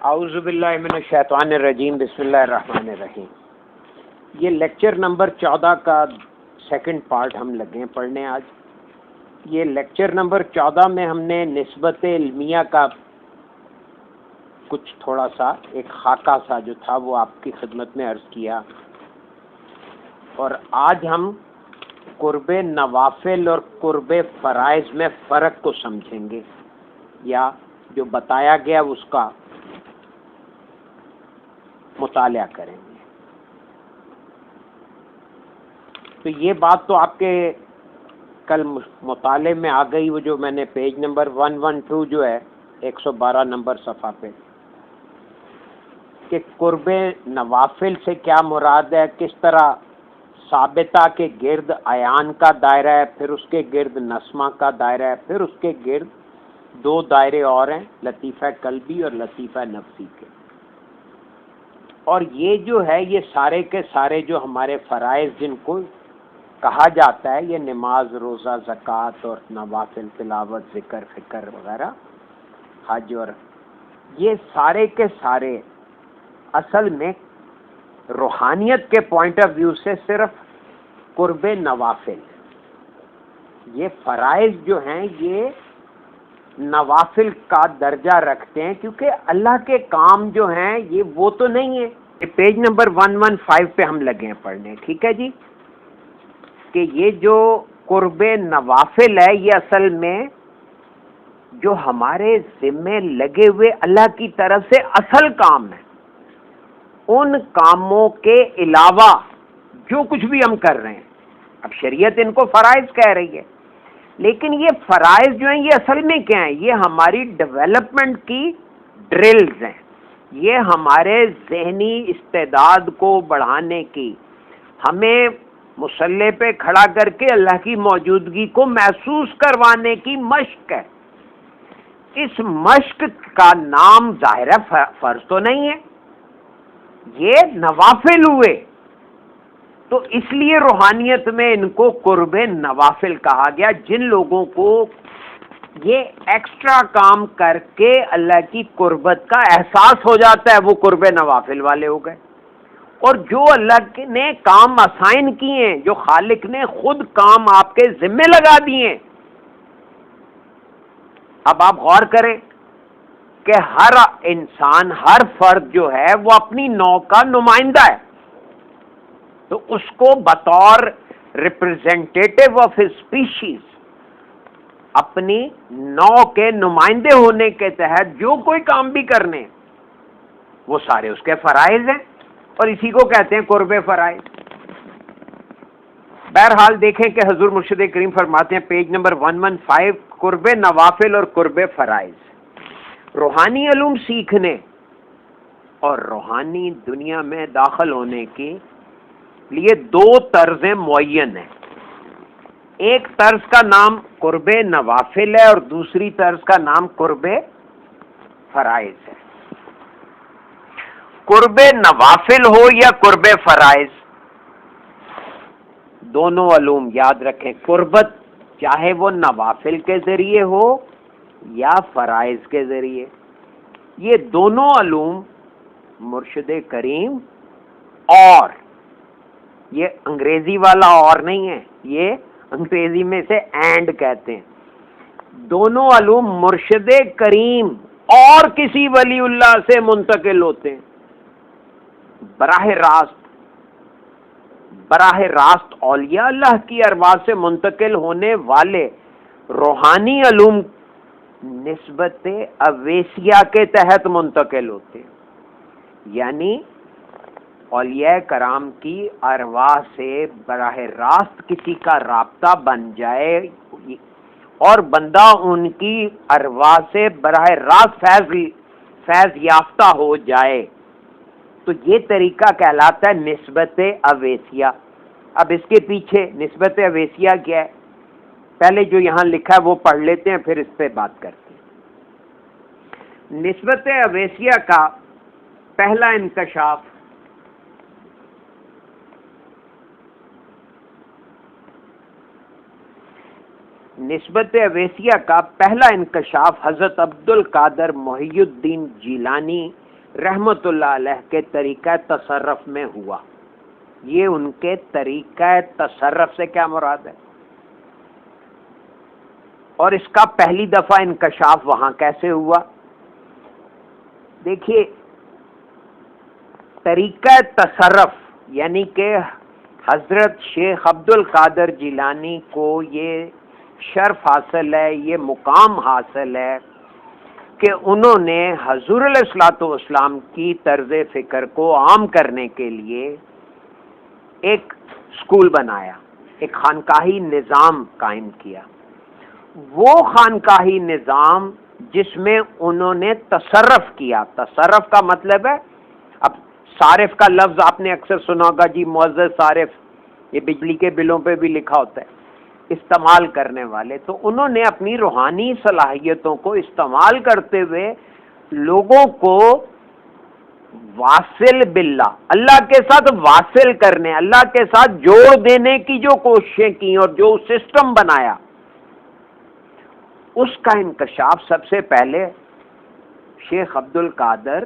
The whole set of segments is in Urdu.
اعوذ باللہ من الشیطان الرجیم، بسم اللہ الرحمن الرحیم۔ یہ لیکچر نمبر 14 کا سیکنڈ پارٹ ہم لگے ہیں پڑھنے آج۔ یہ لیکچر نمبر 14 میں ہم نے نسبت علمیہ کا کچھ تھوڑا سا ایک خاکہ سا جو تھا وہ آپ کی خدمت میں عرض کیا، اور آج ہم قرب نوافل اور قرب فرائض میں فرق کو سمجھیں گے، یا جو بتایا گیا اس کا مطالعہ کریں گے۔ تو یہ بات تو آپ کے کل مطالعے میں آ گئی، وہ جو میں نے پیج نمبر 112 جو ہے 112 نمبر صفحہ پہ، کہ قرب نوافل سے کیا مراد ہے، کس طرح ثابتہ کے گرد عیان کا دائرہ ہے، پھر اس کے گرد نسمہ کا دائرہ ہے، پھر اس کے گرد دو دائرے اور ہیں، لطیفہ قلبی اور لطیفہ نفسی کے۔ اور یہ جو ہے یہ سارے کے سارے جو ہمارے فرائض جن کو کہا جاتا ہے، یہ نماز، روزہ، زکوٰۃ اور نوافل، تلاوت، ذکر، فکر وغیرہ، حج، اور یہ سارے کے سارے اصل میں روحانیت کے پوائنٹ آف ویو سے صرف قرب نوافل۔ یہ فرائض جو ہیں یہ نوافل کا درجہ رکھتے ہیں، کیونکہ اللہ کے کام جو ہیں یہ وہ تو نہیں ہے۔ پیج نمبر 115 پہ ہم لگے ہیں پڑھنے، ٹھیک ہے جی، کہ یہ جو قرب نوافل ہے یہ اصل میں جو ہمارے ذمے لگے ہوئے اللہ کی طرف سے اصل کام ہے، ان کاموں کے علاوہ جو کچھ بھی ہم کر رہے ہیں۔ اب شریعت ان کو فرائض کہہ رہی ہے، لیکن یہ فرائض جو ہیں یہ اصل میں کیا ہیں؟ یہ ہماری ڈیولپمنٹ کی ڈرلز ہیں، یہ ہمارے ذہنی استعداد کو بڑھانے کی، ہمیں مصلی پہ کھڑا کر کے اللہ کی موجودگی کو محسوس کروانے کی مشق ہے۔ اس مشق کا نام ظاہر ہے فرض تو نہیں ہے، یہ نوافل ہوئے، تو اس لیے روحانیت میں ان کو قرب نوافل کہا گیا۔ جن لوگوں کو یہ ایکسٹرا کام کر کے اللہ کی قربت کا احساس ہو جاتا ہے وہ قرب نوافل والے ہو گئے، اور جو اللہ نے کام اسائن کیے ہیں، جو خالق نے خود کام آپ کے ذمے لگا دیے ہیں۔ اب آپ غور کریں کہ ہر انسان، ہر فرد جو ہے وہ اپنی نوع کا نمائندہ ہے، تو اس کو بطور ریپرزینٹیٹو آف اسپیشیز اپنی نوع کے نمائندے ہونے کے تحت جو کوئی کام بھی کرنے وہ سارے اس کے فرائض ہیں، اور اسی کو کہتے ہیں قرب فرائض۔ بہرحال دیکھیں کہ حضور مرشد کریم فرماتے ہیں پیج نمبر 115، قرب نوافل اور قرب فرائض۔ روحانی علوم سیکھنے اور روحانی دنیا میں داخل ہونے کے لیے دو طرزیں معین ہیں۔ ایک طرز کا نام قرب نوافل ہے اور دوسری طرز کا نام قرب فرائض ہے۔ قرب نوافل ہو یا قرب فرائض، دونوں علوم یاد رکھیں، قربت چاہے وہ نوافل کے ذریعے ہو یا فرائض کے ذریعے، یہ دونوں علوم مرشد کریم، اور یہ انگریزی والا اور نہیں ہے، یہ انگریزی میں سے اینڈ کہتے ہیں، دونوں علوم مرشد کریم اور کسی ولی اللہ سے منتقل ہوتے ہیں، براہ راست اولیاء اللہ کی ارواح سے منتقل ہونے والے روحانی علوم نسبت اویسیہ کے تحت منتقل ہوتے ہیں، یعنی اولیاء کرام کی ارواح سے براہ راست کسی کا رابطہ بن جائے اور بندہ ان کی ارواح سے براہ راست فیض یافتہ ہو جائے، تو یہ طریقہ کہلاتا ہے نسبت اویسیہ۔ اب اس کے پیچھے نسبت اویسیہ کیا ہے، پہلے جو یہاں لکھا ہے وہ پڑھ لیتے ہیں، پھر اس پہ بات کرتے ہیں۔ نسبت اویسیہ کا پہلا انکشاف نسبت اویسیہ کا پہلا انکشاف حضرت عبد القادر محی الدین جیلانی رحمت اللہ علیہ کے طریقہ تصرف میں ہوا. یہ ان کے طریقہ تصرف سے کیا مراد ہے؟ اور اس کا پہلی دفعہ انکشاف وہاں کیسے ہوا؟ دیکھیے، طریقہ تصرف یعنی کہ حضرت شیخ عبد القادر جیلانی کو یہ شرف حاصل ہے، یہ مقام حاصل ہے کہ انہوں نے حضور علیہ الصلوۃ والسلام کی طرز فکر کو عام کرنے کے لیے ایک اسکول بنایا، ایک خانقاہی نظام قائم کیا. وہ خانقاہی نظام جس میں انہوں نے تصرف کیا. تصرف کا مطلب ہے، اب صارف کا لفظ آپ نے اکثر سنا ہوگا، جی معزز صارف، یہ بجلی کے بلوں پہ بھی لکھا ہوتا ہے، استعمال کرنے والے. تو انہوں نے اپنی روحانی صلاحیتوں کو استعمال کرتے ہوئے لوگوں کو واصل باللہ، اللہ کے ساتھ واصل کرنے، اللہ کے ساتھ جوڑ دینے کی جو کوششیں کی اور جو سسٹم بنایا، اس کا انکشاف سب سے پہلے شیخ عبد القادر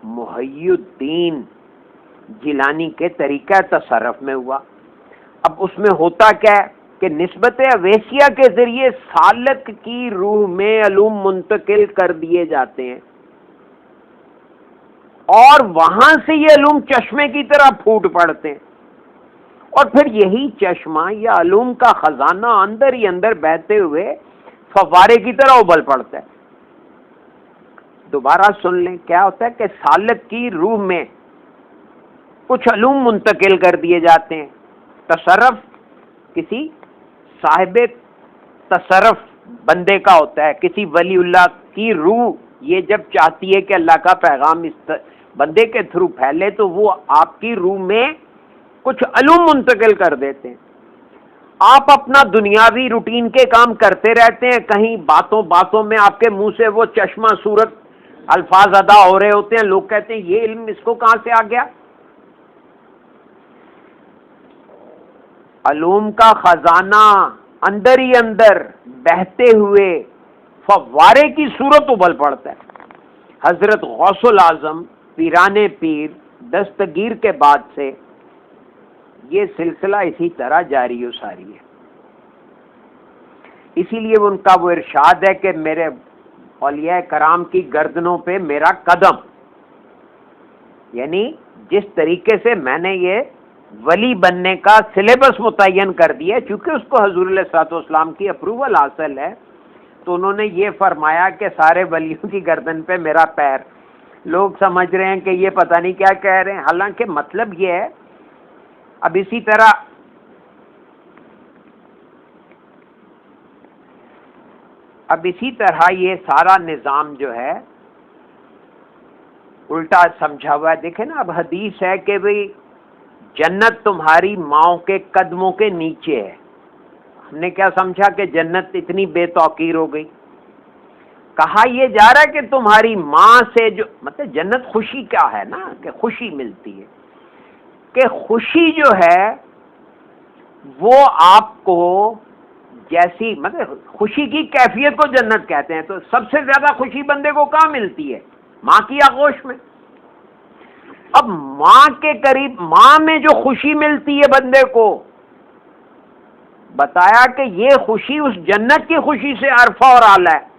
محی الدین جیلانی کے طریقہ تصرف میں ہوا. اب اس میں ہوتا کیا ہے کہ نسبت اویسیہ کے ذریعے سالک کی روح میں علوم منتقل کر دیے جاتے ہیں، اور وہاں سے یہ علوم چشمے کی طرح پھوٹ پڑتے ہیں، اور پھر یہی چشمہ یا علوم کا خزانہ اندر ہی اندر بہتے ہوئے فوارے کی طرح ابل پڑتا ہے. دوبارہ سن لیں، کیا ہوتا ہے کہ سالک کی روح میں کچھ علوم منتقل کر دیے جاتے ہیں. تصرف کسی صاحب تصرف بندے کا ہوتا ہے، کسی ولی اللہ کی روح یہ جب چاہتی ہے کہ اللہ کا پیغام اس بندے کے تھرو پھیلے تو وہ آپ کی روح میں کچھ علوم منتقل کر دیتے ہیں. آپ اپنا دنیاوی روٹین کے کام کرتے رہتے ہیں، کہیں باتوں میں آپ کے منہ سے وہ چشمہ صورت الفاظ ادا ہو رہے ہوتے ہیں، لوگ کہتے ہیں یہ علم اس کو کہاں سے آ گیا؟ علوم کا خزانہ اندر ہی اندر بہتے ہوئے فوارے کی صورت ابل پڑتا ہے. حضرت غوث العظم پیران پیر دستگیر کے بعد سے یہ سلسلہ اسی طرح جاری و ساری ہے. اسی لیے ان کا وہ ارشاد ہے کہ میرے اولیاء کرام کی گردنوں پہ میرا قدم، یعنی جس طریقے سے میں نے یہ ولی بننے کا سلیبس متعین کر دیا، چونکہ اس کو حضور علیہ الصلوۃ والسلام کی اپروول حاصل ہے، تو انہوں نے یہ فرمایا کہ سارے ولیوں کی گردن پہ میرا پیر. لوگ سمجھ رہے ہیں کہ یہ پتہ نہیں کیا کہہ رہے ہیں، حالانکہ مطلب یہ ہے. اب اسی طرح یہ سارا نظام جو ہے الٹا سمجھا ہوا ہے. دیکھیں نا، اب حدیث ہے کہ بھئی جنت تمہاری ماؤں کے قدموں کے نیچے ہے. ہم نے کیا سمجھا کہ جنت اتنی بے توقیر ہو گئی. کہا یہ جا رہا ہے کہ تمہاری ماں سے جو مطلب جنت خوشی کیا ہے نا، کہ خوشی ملتی ہے، کہ خوشی جو ہے وہ آپ کو جیسی مطلب خوشی کی کیفیت کو جنت کہتے ہیں. تو سب سے زیادہ خوشی بندے کو کہاں ملتی ہے؟ ماں کی آغوش میں. اب ماں کے قریب، ماں میں جو خوشی ملتی ہے بندے کو، بتایا کہ یہ خوشی اس جنت کی خوشی سے عرفہ اور اعلیٰ ہے.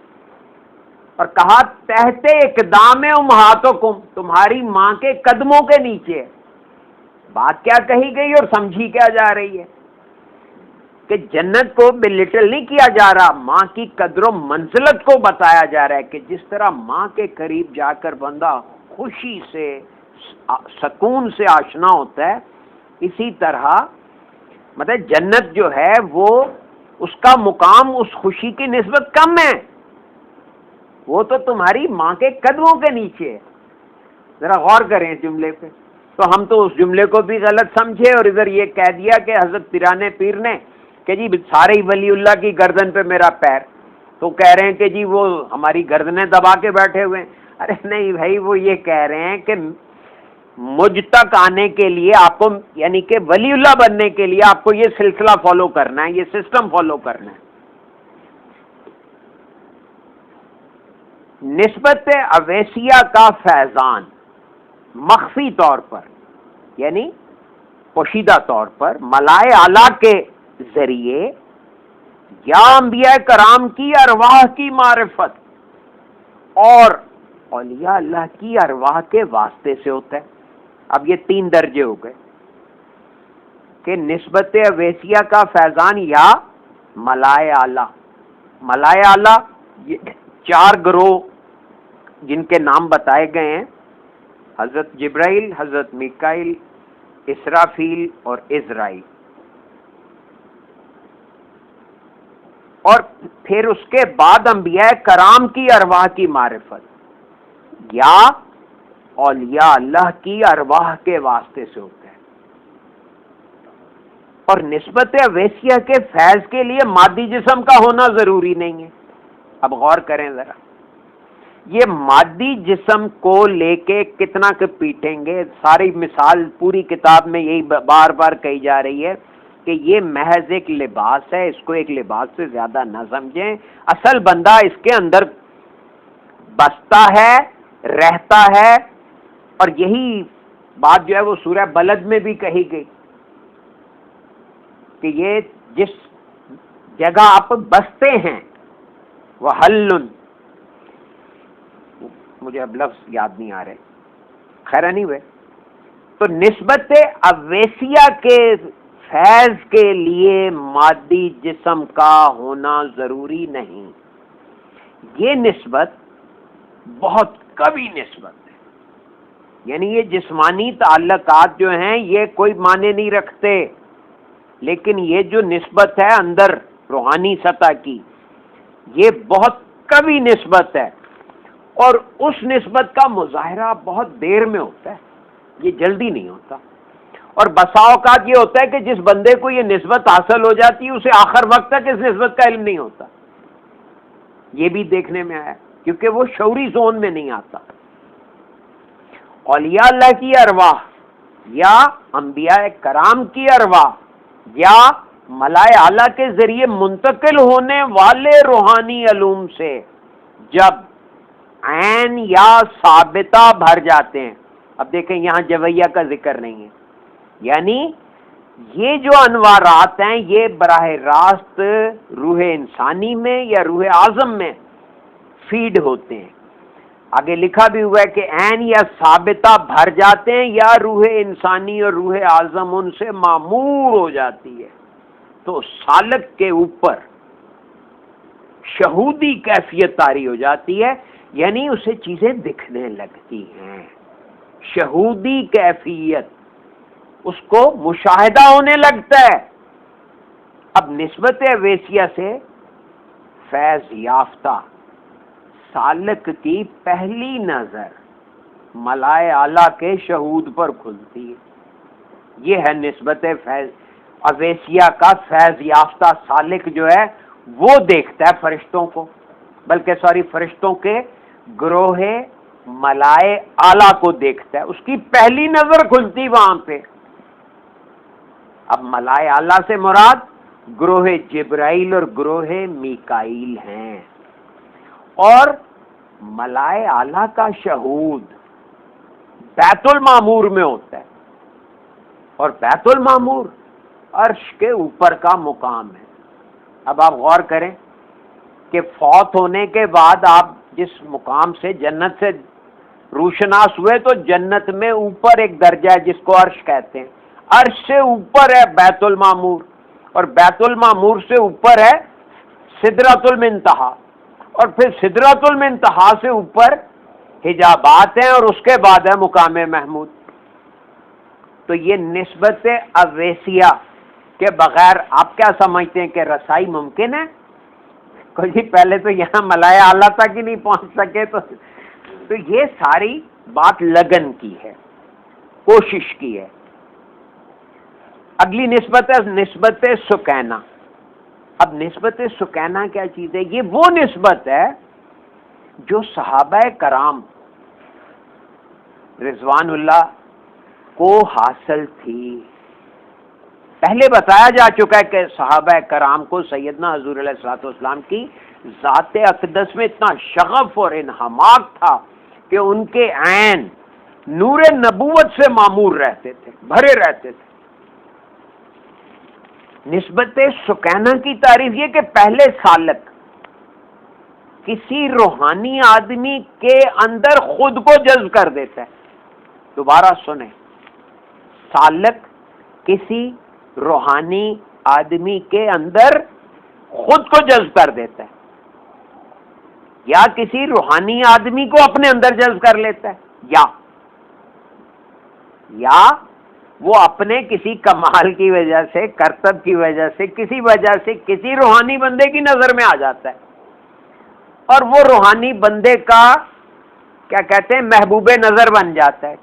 اور کہا تحت اقدام امہاتکم، تمہاری ماں کے قدموں کے نیچے. بات کیا کہی گئی اور سمجھی کیا جا رہی ہے کہ جنت کو بلٹل نہیں کیا جا رہا، ماں کی قدر و منزلت کو بتایا جا رہا ہے کہ جس طرح ماں کے قریب جا کر بندہ خوشی سے سکون سے آشنا ہوتا ہے، اسی طرح مطلب جنت جو ہے وہ اس کا مقام اس خوشی کی نسبت کم ہے، وہ تو تمہاری ماں کے قدموں کے نیچے ہے. ذرا غور کریں اس جملے پہ. تو ہم تو اس جملے کو بھی غلط سمجھے اور ادھر یہ کہہ دیا کہ حضرت پیران پیر نے کہ جی سارے ولی اللہ کی گردن پہ میرا پیر، تو کہہ رہے ہیں کہ جی وہ ہماری گردنیں دبا کے بیٹھے ہوئے ہیں. ارے نہیں بھائی، وہ یہ کہہ رہے ہیں کہ مجھ تک آنے کے لیے آپ کو، یعنی کہ ولی اللہ بننے کے لیے آپ کو یہ سلسلہ فالو کرنا ہے، یہ سسٹم فالو کرنا ہے. نسبت اویسیہ کا فیضان مخفی طور پر یعنی پوشیدہ طور پر ملائے اعلیٰ کے ذریعے یا انبیاء کرام کی ارواح کی معرفت اور اولیاء اللہ کی ارواح کے واسطے سے ہوتا ہے. اب یہ 3 درجے ہو گئے کہ نسبت اویسیہ کا فیضان یا ملائے اعلیٰ. ملائے اعلیٰ یہ 4 گروہ جن کے نام بتائے گئے ہیں، حضرت جبرائیل، حضرت میکائیل، اسرافیل اور عزرائیل. اور پھر اس کے بعد انبیاء کرام کی ارواح کی معرفت یا اولیاء اللہ کی ارواح کے واسطے سے ہوتا ہے. اور نسبت اویسیہ کے فیض کے لیے مادی جسم کا ہونا ضروری نہیں ہے. اب غور کریں ذرا، یہ مادی جسم کو لے کے کتنا کہ پیٹیں گے. ساری مثال پوری کتاب میں یہی بار بار کہی جا رہی ہے کہ یہ محض ایک لباس ہے، اس کو ایک لباس سے زیادہ نہ سمجھیں. اصل بندہ اس کے اندر بستا ہے، رہتا ہے. اور یہی بات جو ہے وہ سورہ بلد میں بھی کہی گئی کہ یہ جس جگہ آپ بستے ہیں وہ حلن، مجھے اب لفظ یاد نہیں آ رہے، خیر نہیں ہوئے. تو نسبت اویسیہ کے فیض کے لیے مادی جسم کا ہونا ضروری نہیں. یہ نسبت بہت قوی نسبت ہے، یعنی یہ جسمانی تعلقات جو ہیں یہ کوئی معنی نہیں رکھتے، لیکن یہ جو نسبت ہے اندر روحانی سطح کی، یہ بہت قوی نسبت ہے. اور اس نسبت کا مظاہرہ بہت دیر میں ہوتا ہے، یہ جلدی نہیں ہوتا. اور بسا اوقات یہ ہوتا ہے کہ جس بندے کو یہ نسبت حاصل ہو جاتی ہے اسے آخر وقت تک اس نسبت کا علم نہیں ہوتا. یہ بھی دیکھنے میں آیا کیونکہ وہ شعوری زون میں نہیں آتا. اولیاء اللہ کی ارواح یا انبیاء کرام کی ارواح یا ملائے اعلیٰ کے ذریعے منتقل ہونے والے روحانی علوم سے جب عین یا ثابتہ بھر جاتے ہیں. اب دیکھیں یہاں جویہ کا ذکر نہیں ہے، یعنی یہ جو انوارات ہیں یہ براہ راست روح انسانی میں یا روح اعظم میں فیڈ ہوتے ہیں. آگے لکھا بھی ہوا ہے کہ عین یا ثابتہ بھر جاتے ہیں یا روح انسانی اور روح اعظم ان سے معمور ہو جاتی ہے. تو سالک کے اوپر شہودی کیفیت طاری ہو جاتی ہے، یعنی اسے چیزیں دکھنے لگتی ہیں. شہودی کیفیت، اس کو مشاہدہ ہونے لگتا ہے. اب نسبت اویسیہ سے فیض یافتہ سالک کی پہلی نظر ملائے اعلیٰ کے شہود پر کھلتی ہے. یہ ہے نسبت فیض اویسیہ کا. فیض یافتہ سالک جو ہے وہ دیکھتا ہے فرشتوں کو، بلکہ فرشتوں کے گروہ ملائے اعلیٰ کو دیکھتا ہے. اس کی پہلی نظر کھلتی وہاں پہ. اب ملائے اعلیٰ سے مراد گروہ جبرائیل اور گروہ میکائیل ہیں. اور ملائے اعلیٰ کا شہود بیت المعمور میں ہوتا ہے، اور بیت المعمور عرش کے اوپر کا مقام ہے. اب آپ غور کریں کہ فوت ہونے کے بعد آپ جس مقام سے جنت سے روشناس ہوئے تو جنت میں اوپر ایک درجہ ہے جس کو عرش کہتے ہیں. عرش سے اوپر ہے بیت المعمور، اور بیت المعمور سے اوپر ہے سدرۃ المنتہا، اور پھر سدرۃ المنتہا سے اوپر حجابات ہیں، اور اس کے بعد ہے مقام محمود. تو یہ نسبت اویسیہ کے بغیر آپ کیا سمجھتے ہیں کہ رسائی ممکن ہے؟ کوئی پہلے تو یہاں ملائے اعلیٰ تک ہی نہیں پہنچ سکے. تو یہ ساری بات لگن کی ہے، کوشش کی ہے. اگلی نسبت ہے نسبت سکینہ. اب نسبت سکینہ کیا چیز ہے؟ یہ وہ نسبت ہے جو صحابہ کرام رضوان اللہ کو حاصل تھی. پہلے بتایا جا چکا ہے کہ صحابہ کرام کو سیدنا حضور علیہ الصلوۃ والسلام کی ذات اقدس میں اتنا شغف اور انہماک تھا کہ ان کے عین نور نبوت سے معمور رہتے تھے، بھرے رہتے تھے۔ نسبت سکینہ کی تعریف یہ کہ پہلے سالک کسی روحانی آدمی کے اندر خود کو جذب کر دیتا ہے۔ دوبارہ سنیں، سالک کسی روحانی آدمی کے اندر خود کو جذب کر دیتا ہے، یا کسی روحانی آدمی کو اپنے اندر جذب کر لیتا ہے، یا وہ اپنے کسی کمال کی وجہ سے، کرتب کی وجہ سے، کسی وجہ سے کسی روحانی بندے کی نظر میں آ جاتا ہے، اور وہ روحانی بندے کا کیا کہتے ہیں محبوب نظر بن جاتا ہے۔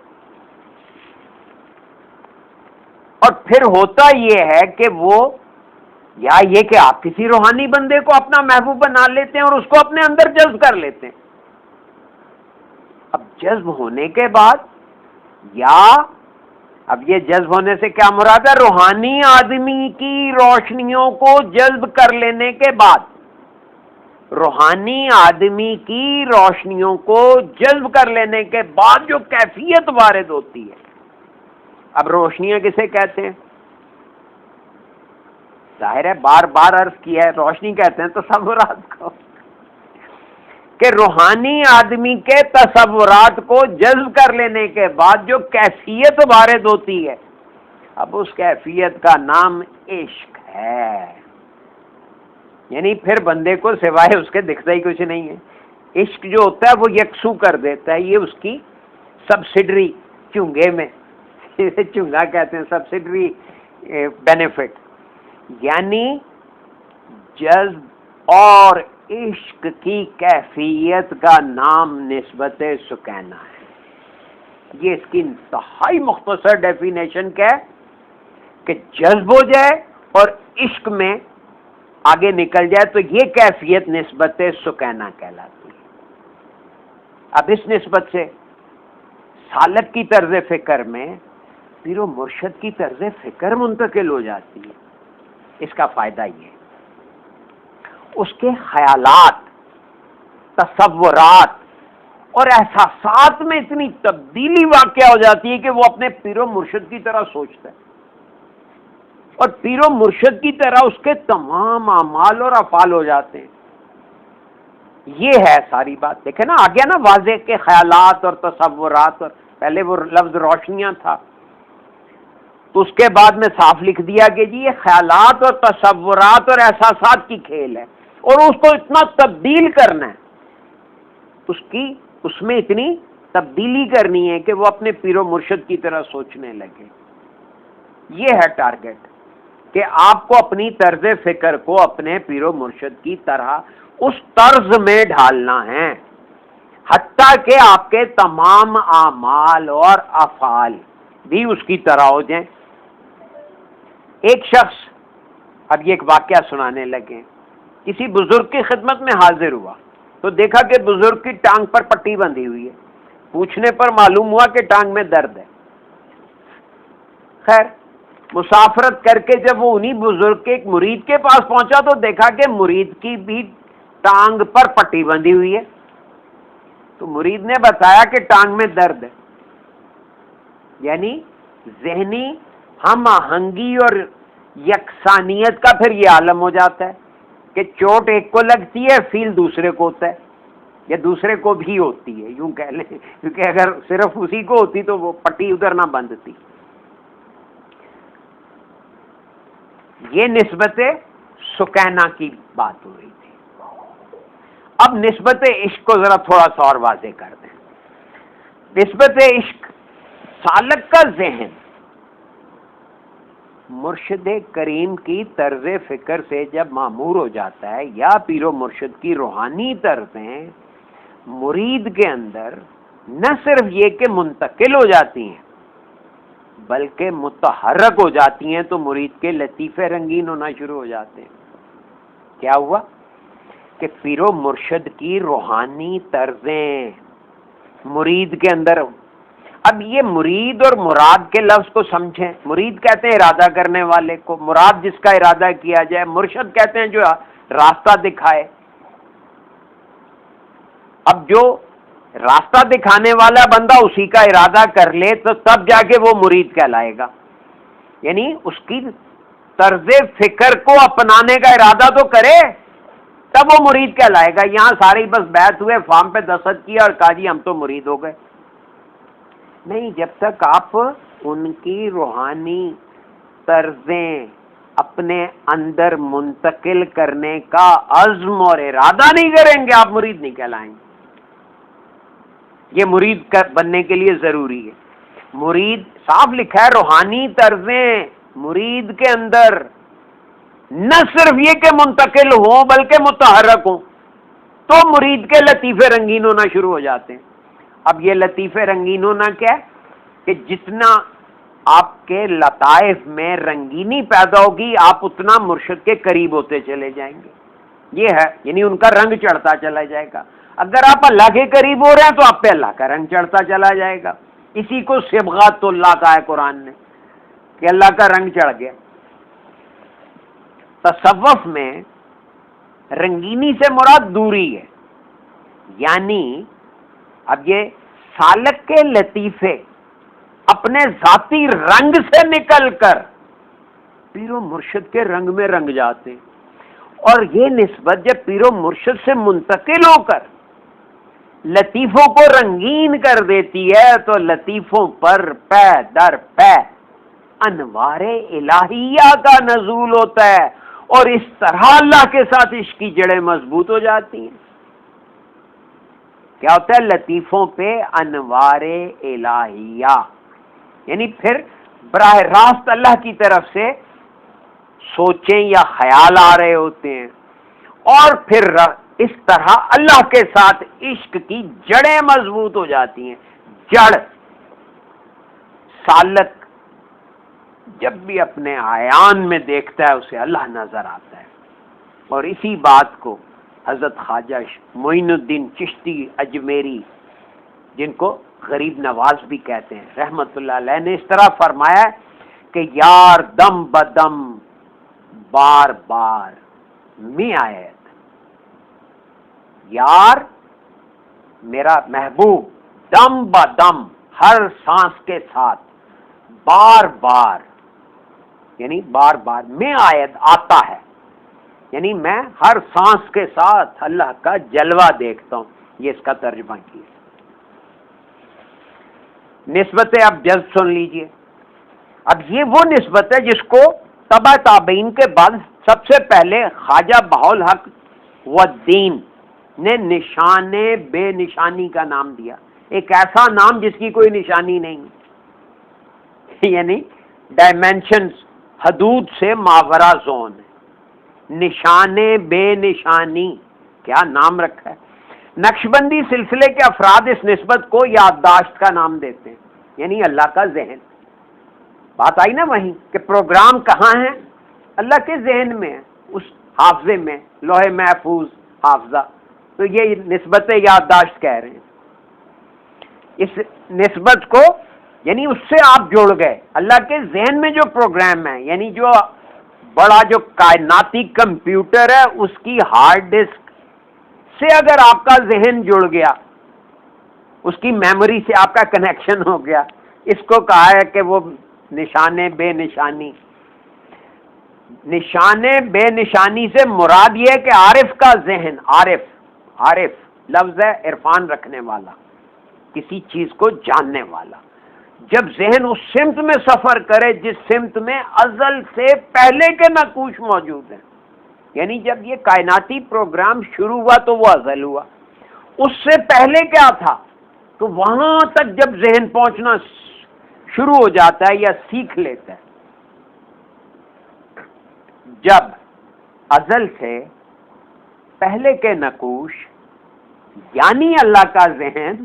اور پھر ہوتا یہ ہے کہ وہ، یا یہ کہ آپ کسی روحانی بندے کو اپنا محبوب بنا لیتے ہیں اور اس کو اپنے اندر جذب کر لیتے ہیں۔ اب جذب ہونے کے بعد، یا اب یہ جذب ہونے سے کیا مراد ہے؟ روحانی آدمی کی روشنیوں کو جذب کر لینے کے بعد، روحانی آدمی کی روشنیوں کو جذب کر لینے کے بعد جو کیفیت وارد ہوتی ہے۔ اب روشنیاں کسے کہتے ہیں؟ ظاہر ہے بار بار عرض کیا ہے، روشنی کہتے ہیں تصورات کو، کہ روحانی آدمی کے تصورات کو جذب کر لینے کے بعد جو کیفیت وارد ہوتی ہے، اب اس کیفیت کا نام عشق ہے۔ یعنی پھر بندے کو سوائے اس کے دکھتا ہی کچھ نہیں ہے۔ عشق جو ہوتا ہے وہ یکسو کر دیتا ہے، یہ اس کی سبسڈری چنگے میں چنگا کہتے ہیں، سبسڈری بینیفٹ، یعنی جذب اور عشق کی کیفیت کا نام نسبت سکینہ ہے۔ یہ اس کی انتہائی مختصر ڈیفینیشن کیا ہے کہ جذب ہو جائے اور عشق میں آگے نکل جائے تو یہ کیفیت نسبت سکینہ کہلاتی ہے۔ اب اس نسبت سے سالک کی طرز فکر میں پیر و مرشد کی طرز فکر منتقل ہو جاتی ہے۔ اس کا فائدہ یہ ہے، اس کے خیالات، تصورات اور احساسات میں اتنی تبدیلی واقع ہو جاتی ہے کہ وہ اپنے پیر و مرشد کی طرح سوچتا ہے، اور پیر و مرشد کی طرح اس کے تمام اعمال اور افعال ہو جاتے ہیں۔ یہ ہے ساری بات۔ دیکھیں نا، آگیا نا واضح کے خیالات اور تصورات، اور پہلے وہ لفظ روشنیاں تھا، تو اس کے بعد میں صاف لکھ دیا کہ جی یہ خیالات اور تصورات اور احساسات کی کھیل ہے، اور اس کو اتنا تبدیل کرنا ہے، اس میں اتنی تبدیلی کرنی ہے کہ وہ اپنے پیر و مرشد کی طرح سوچنے لگے۔ یہ ہے ٹارگٹ، کہ آپ کو اپنی طرز فکر کو اپنے پیر و مرشد کی طرح اس طرز میں ڈھالنا ہے، حتیٰ کہ آپ کے تمام اعمال اور افعال بھی اس کی طرح ہو جائیں۔ ایک شخص، اب یہ ایک واقعہ سنانے لگے، کسی بزرگ کی خدمت میں حاضر ہوا تو دیکھا کہ بزرگ کی ٹانگ پر پٹی بندھی ہوئی ہے۔ پوچھنے پر معلوم ہوا کہ ٹانگ میں درد ہے۔ خیر، مسافرت کر کے جب وہ انہی بزرگ کے ایک مرید کے پاس پہنچا تو دیکھا کہ مرید کی بھی ٹانگ پر پٹی بندھی ہوئی ہے۔ تو مرید نے بتایا کہ ٹانگ میں درد ہے، یعنی ذہنی ہم آہنگی اور یکسانیت کا پھر یہ عالم ہو جاتا ہے کہ چوٹ ایک کو لگتی ہے، فیل دوسرے کو ہوتا ہے، یا دوسرے کو بھی ہوتی ہے، یوں کہہ لیں، کیونکہ اگر صرف اسی کو ہوتی تو وہ پٹی ادھر نہ بندھتی۔ یہ نسبت سکینہ کی بات ہو رہی تھی۔ اب نسبت عشق کو ذرا تھوڑا سا اور واضح کر دیں۔ نسبت عشق، سالک کا ذہن مرشد کریم کی طرز فکر سے جب معمور ہو جاتا ہے، یا پیر و مرشد کی روحانی طرزیں مرید کے اندر نہ صرف یہ کہ منتقل ہو جاتی ہیں بلکہ متحرک ہو جاتی ہیں، تو مرید کے لطیفے رنگین ہونا شروع ہو جاتے ہیں۔ کیا ہوا کہ پیر و مرشد کی روحانی طرزیں مرید کے اندر، اب یہ مرید اور مراد کے لفظ کو سمجھیں۔ مرید کہتے ہیں ارادہ کرنے والے کو، مراد جس کا ارادہ کیا جائے، مرشد کہتے ہیں جو راستہ دکھائے۔ اب جو راستہ دکھانے والا بندہ اسی کا ارادہ کر لے تو تب جا کے وہ مرید کہلائے گا، یعنی اس کی طرز فکر کو اپنانے کا ارادہ تو کرے تب وہ مرید کہلائے گا۔ یہاں سارے بس بیعت ہوئے، فارم پہ دستخط کیا اور کہا جی ہم تو مرید ہو گئے، نہیں، جب تک آپ ان کی روحانی طرزیں اپنے اندر منتقل کرنے کا عزم اور ارادہ نہیں کریں گے آپ مرید نہیں کہلائیں گے۔ یہ مرید بننے کے لیے ضروری ہے۔ مرید صاف لکھا ہے روحانی طرزیں مرید کے اندر نہ صرف یہ کہ منتقل ہوں بلکہ متحرک ہوں تو مرید کے لطیفے رنگین ہونا شروع ہو جاتے ہیں۔ اب یہ لطیفے رنگین ہونا کیا ہے کہ جتنا آپ کے لطائف میں رنگینی پیدا ہوگی آپ اتنا مرشد کے قریب ہوتے چلے جائیں گے، یہ ہے، یعنی ان کا رنگ چڑھتا چلا جائے گا۔ اگر آپ اللہ کے قریب ہو رہے ہیں تو آپ پہ اللہ کا رنگ چڑھتا چلا جائے گا۔ اسی کو صبغات اللہ کہا ہے قرآن نے کہ اللہ کا رنگ چڑھ گیا۔ تصوف میں رنگینی سے مراد دوری ہے، یعنی اب یہ سالک کے لطیفے اپنے ذاتی رنگ سے نکل کر پیر و مرشد کے رنگ میں رنگ جاتے ہیں، اور یہ نسبت جب پیر و مرشد سے منتقل ہو کر لطیفوں کو رنگین کر دیتی ہے تو لطیفوں پر پے در پے انوار الہیہ کا نزول ہوتا ہے، اور اس طرح اللہ کے ساتھ عشق کی جڑیں مضبوط ہو جاتی ہیں۔ کیا ہوتا ہے؟ لطیفوں پہ انوار الہیہ، یعنی پھر براہ راست اللہ کی طرف سے سوچیں یا خیال آ رہے ہوتے ہیں، اور پھر اس طرح اللہ کے ساتھ عشق کی جڑیں مضبوط ہو جاتی ہیں۔ جڑ سالک جب بھی اپنے عیان میں دیکھتا ہے اسے اللہ نظر آتا ہے، اور اسی بات کو حضرت خواجہ معین الدین چشتی اجمیری، جن کو غریب نواز بھی کہتے ہیں، رحمت اللہ علیہ نے اس طرح فرمایا کہ یار دم بدم بار بار می آیت، یار میرا محبوب دم بدم ہر سانس کے ساتھ بار بار، یعنی بار بار میں آیت آتا ہے، یعنی میں ہر سانس کے ساتھ اللہ کا جلوہ دیکھتا ہوں، یہ اس کا ترجمہ کیا۔ نسبت اب جلد سن لیجئے، اب یہ وہ نسبت ہے جس کو تبع تابعین کے بعد سب سے پہلے خواجہ بہاءالحق والدین نے نشان بے نشانی کا نام دیا، ایک ایسا نام جس کی کوئی نشانی نہیں، یعنی ڈائمینشنز حدود سے ماورا زون ہے، نشان بے نشانی، کیا نام رکھا ہے۔ نقشبندی سلسلے کے افراد اس نسبت کو یادداشت کا نام دیتے ہیں، یعنی اللہ کا ذہن۔ بات آئی نا وہیں کہ پروگرام کہاں ہے؟ اللہ کے ذہن میں ہے، اس حافظے میں، لوح محفوظ حافظہ، تو یہ نسبت یادداشت کہہ رہے ہیں۔ اس نسبت کو یعنی اس سے آپ جڑ گئے، اللہ کے ذہن میں جو پروگرام ہے، یعنی جو بڑا جو کائناتی کمپیوٹر ہے اس کی ہارڈ ڈسک سے اگر آپ کا ذہن جڑ گیا، اس کی میموری سے آپ کا کنیکشن ہو گیا، اس کو کہا ہے کہ وہ نشان بے نشانی۔ نشان بے نشانی سے مراد یہ ہے کہ عارف کا ذہن، عارف لفظ ہے عرفان رکھنے والا، کسی چیز کو جاننے والا، جب ذہن اس سمت میں سفر کرے جس سمت میں ازل سے پہلے کے نقوش موجود ہیں، یعنی جب یہ کائناتی پروگرام شروع ہوا تو وہ ازل ہوا، اس سے پہلے کیا تھا، تو وہاں تک جب ذہن پہنچنا شروع ہو جاتا ہے یا سیکھ لیتا ہے، جب ازل سے پہلے کے نقوش یعنی اللہ کا ذہن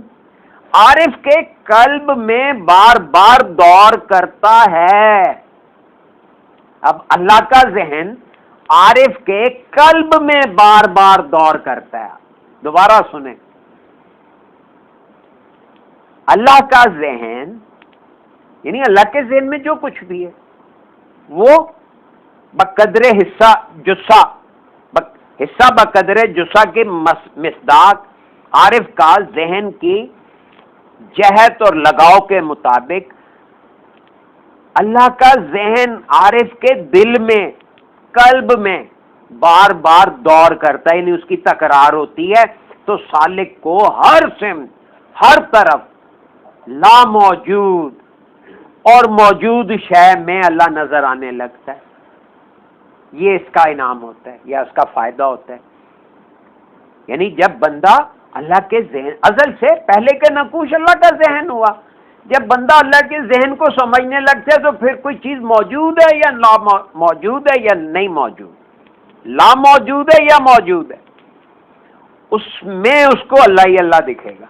عارف کے قلب میں بار بار دور کرتا ہے۔ اب اللہ کا ذہن عارف کے قلب میں بار بار دور کرتا ہے۔ دوبارہ سنیں، اللہ کا ذہن یعنی اللہ کے ذہن میں جو کچھ بھی ہے وہ بقدر حصہ بقدر جسہ کے مصداق عارف کا ذہن کی جہت اور لگاؤ کے مطابق اللہ کا ذہن عارف کے دل میں، قلب میں بار بار دور کرتا ہے، یعنی اس کی تکرار ہوتی ہے، تو سالک کو ہر سمت، ہر طرف لا موجود اور موجود شے میں اللہ نظر آنے لگتا ہے۔ یہ اس کا انعام ہوتا ہے یا اس کا فائدہ ہوتا ہے۔ یعنی جب بندہ اللہ کے ذہن، ازل سے پہلے کے نقوش اللہ کا ذہن ہوا، جب بندہ اللہ کے ذہن کو سمجھنے لگتا ہے تو پھر کوئی چیز موجود ہے یا لا موجود ہے یا نہیں موجود، لا موجود ہے یا موجود ہے، اس میں اس کو اللہ ہی اللہ دکھے گا۔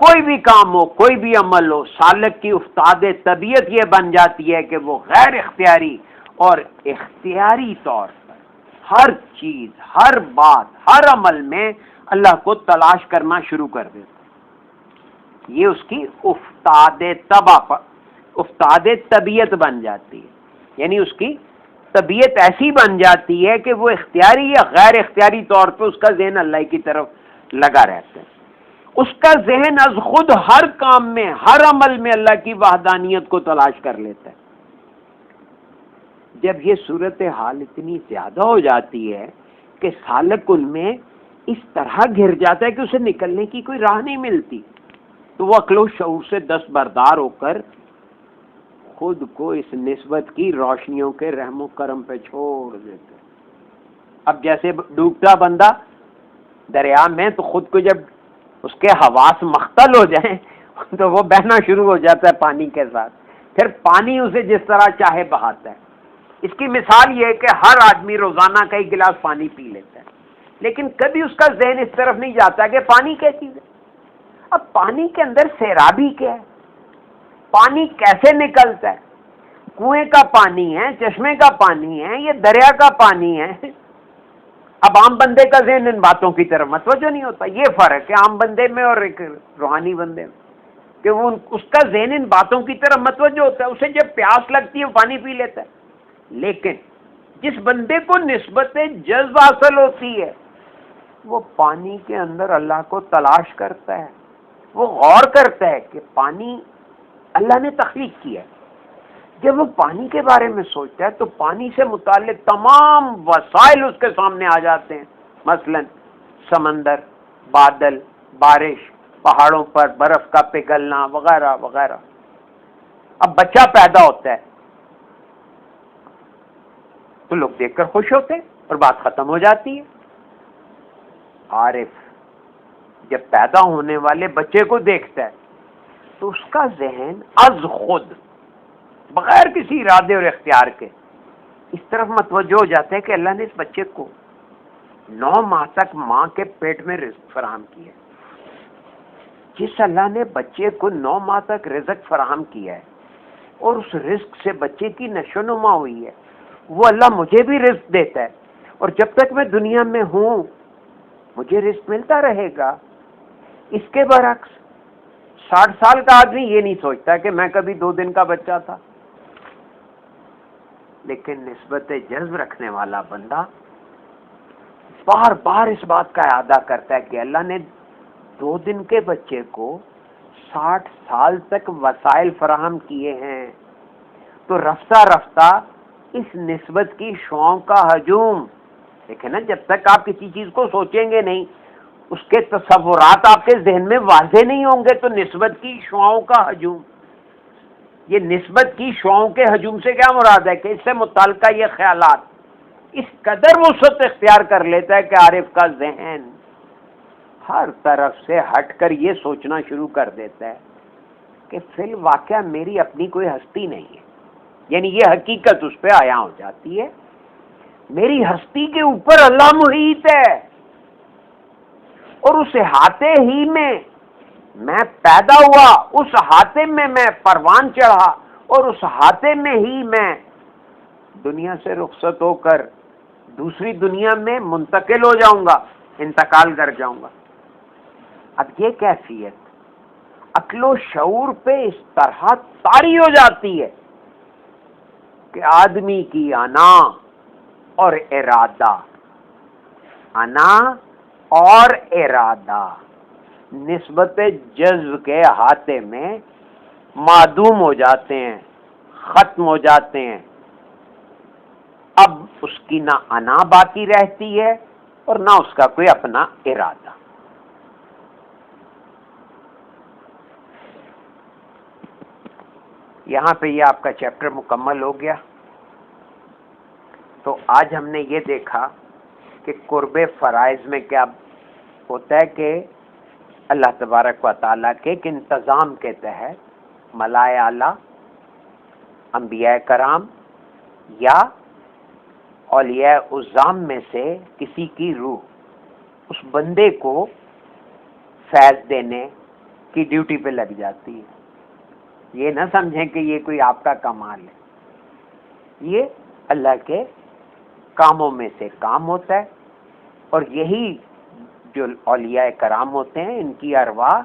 کوئی بھی کام ہو، کوئی بھی عمل ہو، سالک کی افتاد طبیعت یہ بن جاتی ہے کہ وہ غیر اختیاری اور اختیاری طور پر ہر چیز، ہر بات، ہر عمل میں اللہ کو تلاش کرنا شروع کر دیتا ہے۔ یہ اس کی افتاد طبیعت بن جاتی ہے، یعنی اس کی طبیعت ایسی بن جاتی ہے کہ وہ اختیاری یا غیر اختیاری طور پہ اس کا ذہن اللہ کی طرف لگا رہتا ہے۔ اس کا ذہن از خود ہر کام میں، ہر عمل میں اللہ کی وحدانیت کو تلاش کر لیتا ہے۔ جب یہ صورتحال اتنی زیادہ ہو جاتی ہے کہ سالک ان میں اس طرح گر جاتا ہے کہ اسے نکلنے کی کوئی راہ نہیں ملتی، تو وہ عقل و شعور سے دستبردار ہو کر خود کو اس نسبت کی روشنیوں کے رحم و کرم پہ چھوڑ دیتے۔ اب جیسے ڈوبتا بندہ دریا میں، تو خود کو جب اس کے حواس مختل ہو جائیں تو وہ بہنا شروع ہو جاتا ہے پانی کے ساتھ، پھر پانی اسے جس طرح چاہے بہاتا ہے۔ اس کی مثال یہ ہے کہ ہر آدمی روزانہ کئی گلاس پانی پی لیتا ہے، لیکن کبھی اس کا ذہن اس طرف نہیں جاتا کہ پانی کیا چیز ہے۔ اب پانی کے اندر سیرابی کیا ہے، پانی کیسے نکلتا ہے، کنویں کا پانی ہے، چشمے کا پانی ہے، یہ دریا کا پانی ہے۔ اب عام بندے کا ذہن ان باتوں کی طرف متوجہ نہیں ہوتا۔ یہ فرق ہے عام بندے میں اور ایک روحانی بندے میں، کہ وہ اس کا ذہن ان باتوں کی طرف متوجہ ہوتا ہے، اسے جب پیاس لگتی ہے وہ پانی پی لیتا ہے۔ لیکن جس بندے کو نسبت جذب حاصل ہوتی ہے، وہ پانی کے اندر اللہ کو تلاش کرتا ہے، وہ غور کرتا ہے کہ پانی اللہ نے تخلیق کیا ہے۔ جب وہ پانی کے بارے میں سوچتا ہے تو پانی سے متعلق تمام وسائل اس کے سامنے آ جاتے ہیں، مثلا سمندر، بادل، بارش، پہاڑوں پر برف کا پگھلنا وغیرہ وغیرہ۔ اب بچہ پیدا ہوتا ہے تو لوگ دیکھ کر خوش ہوتے ہیں اور بات ختم ہو جاتی ہے۔ عارف جب پیدا ہونے والے بچے کو دیکھتا ہے تو اس کا ذہن از خود، بغیر کسی ارادے اور اختیار کے، اس طرف متوجہ ہو جاتا ہے کہ اللہ نے اس بچے کو 9 ماہ تک ماں کے پیٹ میں رزق فراہم کیا ہے۔ جس اللہ نے بچے کو 9 ماہ تک رزق فراہم کیا ہے اور اس رزق سے بچے کی نشو و نما ہوئی ہے، وہ اللہ مجھے بھی رزق دیتا ہے، اور جب تک میں دنیا میں ہوں مجھے رزق ملتا رہے گا۔ اس کے برعکس 60 سال کا آدمی یہ نہیں سوچتا کہ میں کبھی 2 دن کا بچہ تھا، لیکن نسبت جذب رکھنے والا بندہ بار بار اس بات کا اعادہ کرتا ہے کہ اللہ نے 2 دن کے بچے کو 60 سال تک وسائل فراہم کیے ہیں۔ تو رفتہ رفتہ اس نسبت کی شعاؤں کا ہجوم، دیکھیں نا، جب تک آپ کسی چیز کو سوچیں گے نہیں، اس کے تصورات آپ کے ذہن میں واضح نہیں ہوں گے، تو نسبت کی شعاؤں کا ہجوم، یہ نسبت کی شعاؤں کے ہجوم سے کیا مراد ہے کہ اس سے متعلقہ یہ خیالات اس قدر وسعت اختیار کر لیتا ہے کہ عارف کا ذہن ہر طرف سے ہٹ کر یہ سوچنا شروع کر دیتا ہے کہ فی الواقعہ میری اپنی کوئی ہستی نہیں ہے، یعنی یہ حقیقت اس پہ عیاں ہو جاتی ہے، میری ہستی کے اوپر اللہ محیط ہے، اور اس احاطے ہی میں میں پیدا ہوا، اس احاطے میں میں پروان چڑھا، اور اس احاطے میں ہی میں دنیا سے رخصت ہو کر دوسری دنیا میں منتقل ہو جاؤں گا، انتقال کر جاؤں گا۔ اب یہ کیفیت عقل و شعور پہ اس طرح طاری ہو جاتی ہے کہ آدمی کی انا اور ارادہ، انا اور ارادہ نسبت جذب کے احاطے میں معدوم ہو جاتے ہیں، ختم ہو جاتے ہیں. اب اس کی نہ انا باقی رہتی ہے اور نہ اس کا کوئی اپنا ارادہ. یہاں پہ یہ آپ کا چیپٹر مکمل ہو گیا. تو آج ہم نے یہ دیکھا کہ قرب فرائض میں کیا ہوتا ہے کہ اللہ تبارک و تعالیٰ کے ایک انتظام کے تحت ملائے اعلیٰ، انبیاء کرام یا اولیاء عظام میں سے کسی کی روح اس بندے کو فیض دینے کی ڈیوٹی پہ لگ جاتی ہے. یہ نہ سمجھیں کہ یہ کوئی آپ کا کمال ہے، یہ اللہ کے کاموں میں سے کام ہوتا ہے. اور یہی جو اولیاء کرام ہوتے ہیں ان کی ارواح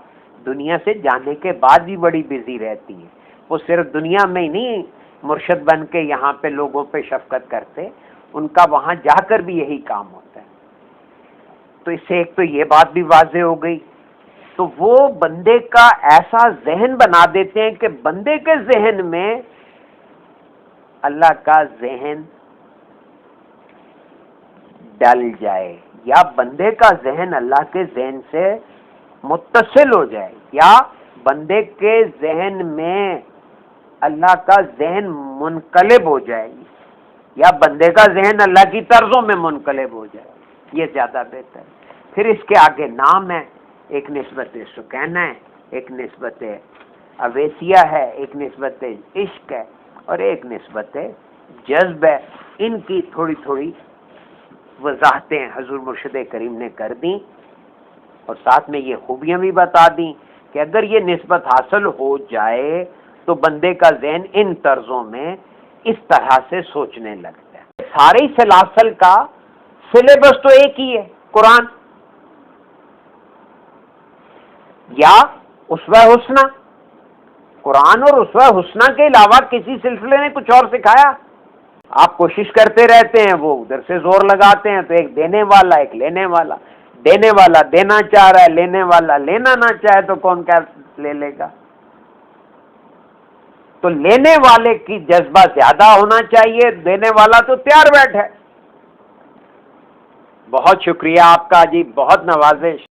دنیا سے جانے کے بعد بھی بڑی بزی رہتی ہے. وہ صرف دنیا میں ہی نہیں مرشد بن کے یہاں پہ لوگوں پہ شفقت کرتے، ان کا وہاں جا کر بھی یہی کام ہوتا ہے. تو اس سے ایک تو یہ بات بھی واضح ہو گئی. تو وہ بندے کا ایسا ذہن بنا دیتے ہیں کہ بندے کے ذہن میں اللہ کا ذہن ڈل جائے، یا بندے کا ذہن اللہ کے ذہن سے متصل ہو جائے، یا بندے کے ذہن میں اللہ کا ذہن منقلب ہو جائے، یا بندے کا ذہن اللہ کی طرزوں میں منقلب ہو جائے. یہ زیادہ بہتر ہے. پھر اس کے آگے نام ہے، ایک نسبت سکینہ ہے، ایک نسبت اویسیہ ہے، ایک نسبت عشق ہے، اور ایک نسبت جذب ہے. ان کی تھوڑی تھوڑی وضاحتیں حضور مرشد کریم نے کر دیں، اور ساتھ میں یہ خوبیاں بھی بتا دیں کہ اگر یہ نسبت حاصل ہو جائے تو بندے کا ذہن ان طرزوں میں اس طرح سے سوچنے لگتا ہے. سارے سلاسل کا سلیبس تو ایک ہی ہے، قرآن یا اسوہ حسنہ. قرآن اور اسوہ حسنہ کے علاوہ کسی سلسلے نے کچھ اور سکھایا؟ آپ کوشش کرتے رہتے ہیں، وہ ادھر سے زور لگاتے ہیں، تو ایک دینے والا ایک لینے والا. دینے والا دینا چاہ رہا ہے، لینے والا لینا نہ چاہے تو کون کیا لے لے گا؟ تو لینے والے کی جذبہ زیادہ ہونا چاہیے، دینے والا تو تیار بیٹھا ہے. بہت شکریہ آپ کا جی، بہت نوازش.